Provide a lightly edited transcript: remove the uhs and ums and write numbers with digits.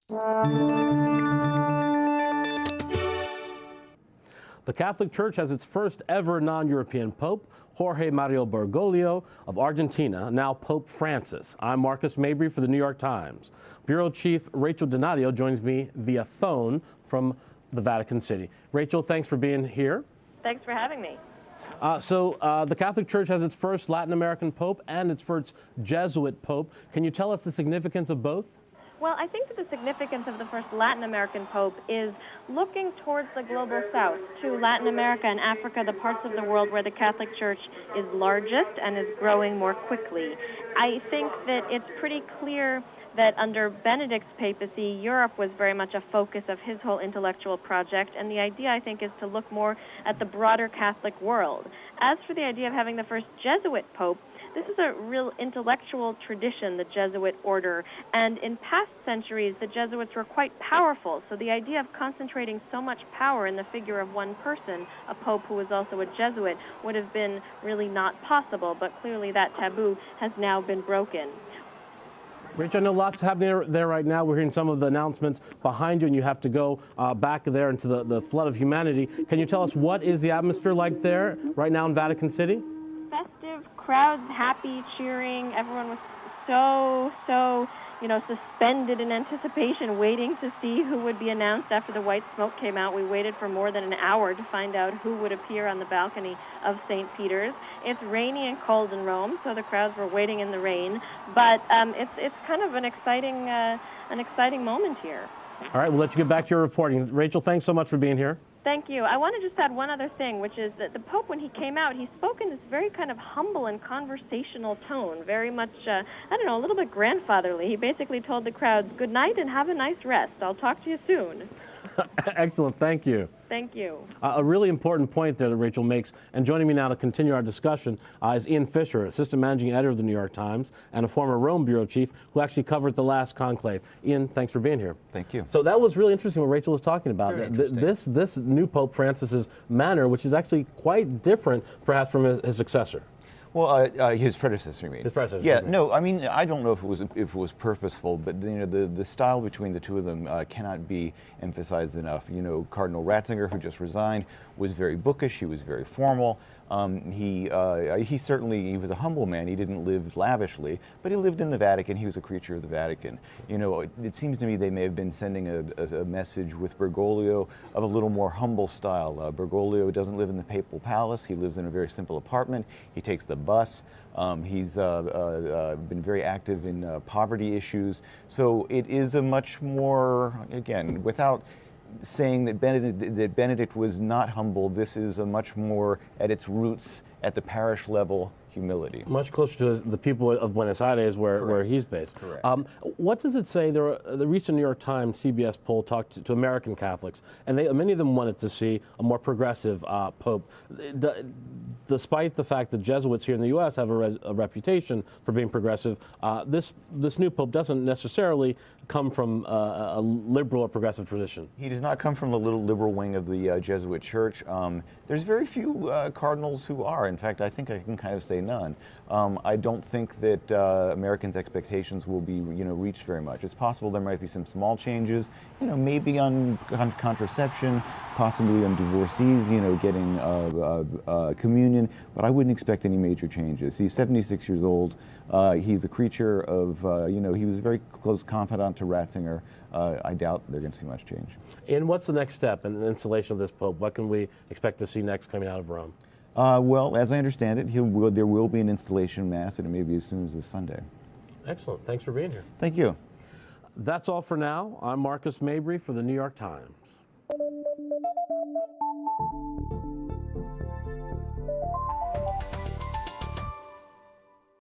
The Catholic Church has its first ever non-European pope, Jorge Mario Bergoglio of Argentina, now Pope Francis. I'm Marcus Mabry for the New York Times. Bureau Chief Rachel Donadio joins me via phone from the Vatican City. Rachel, thanks for being here. Thanks for having me. The Catholic Church has its first Latin American pope and its first Jesuit pope. Can you tell us the significance of both? Well, I think that the significance of the first Latin American pope is looking towards the global south, to Latin America and Africa, the parts of the world where the Catholic Church is largest and is growing more quickly. I think that it's pretty clear that under Benedict's papacy, Europe was very much a focus of his whole intellectual project, and the idea, I think, is to look more at the broader Catholic world. As for the idea of having the first Jesuit pope, this is a real intellectual tradition, the Jesuit order, and in past centuries, the Jesuits were quite powerful, so the idea of concentrating so much power in the figure of one person, a pope who was also a Jesuit, would have been really not possible, but clearly that taboo has now been broken. Rachel, I know lots happening there right now. We're hearing some of the announcements behind you, and you have to go back there into the flood of humanity. Can you tell us what is the atmosphere like there right now in Vatican City? Festive, crowds happy, cheering. Everyone was so suspended in anticipation, waiting to see who would be announced after the white smoke came out. We waited for more than an hour to find out who would appear on the balcony of St. Peter's. It's rainy and cold in Rome, so the crowds were waiting in the rain. But it's kind of an exciting moment here. All right, we'll let you get back to your reporting. Rachel, thanks so much for being here. Thank you. I want to just add one other thing, which is that the Pope, when he came out, he spoke in this very kind of humble and conversational tone, very much, a little bit grandfatherly. He basically told the crowds, good night and have a nice rest. I'll talk to you soon. Excellent. Thank you. Thank you. A really important point there that Rachel makes, and joining me now to continue our discussion is Ian Fisher, Assistant Managing Editor of the New York Times and a former Rome Bureau Chief who actually covered the last conclave. Ian, thanks for being here. Thank you. So that was really interesting what Rachel was talking about. This new Pope Francis's manner, which is actually quite different perhaps from his successor. Well, his predecessor, you mean? His predecessor. Yeah, no, I mean, I don't know if it was purposeful, but the style between the two of them cannot be emphasized enough. Cardinal Ratzinger, who just resigned, was very bookish. He was very formal. He was a humble man. He didn't live lavishly, but he lived in the Vatican. He was a creature of the Vatican. It seems to me they may have been sending a message with Bergoglio of a little more humble style. Bergoglio doesn't live in the papal palace. He lives in a very simple apartment. He takes the bus. He's been very active in poverty issues. So it is a much more, again, without saying that Benedict was not humble, this is a much more at its roots, at the parish level, humility. Much closer to the people of Buenos Aires, where he's based. Correct. What does it say? The recent New York Times CBS poll talked to American Catholics, and many of them wanted to see a more progressive pope. Despite the fact that Jesuits here in the U.S. have a reputation for being progressive, this new pope doesn't necessarily come from a liberal or progressive tradition. He does not come from the little liberal wing of the Jesuit Church. There's very few cardinals who are. In fact, I think I can kind of say none. I don't think that Americans' expectations will be, reached very much. It's possible there might be some small changes, maybe on contraception, possibly on divorcees, getting communion, but I wouldn't expect any major changes. He's 76 years old. He's a creature of, he was a very close confidant to Ratzinger. I doubt they're going to see much change. And what's the next step in the installation of this pope? What can we expect to see next coming out of Rome? Well, as I understand it, there will be an installation mass, and it may be as soon as this Sunday. Excellent. Thanks for being here. Thank you. That's all for now. I'm Marcus Mabry for the New York Times.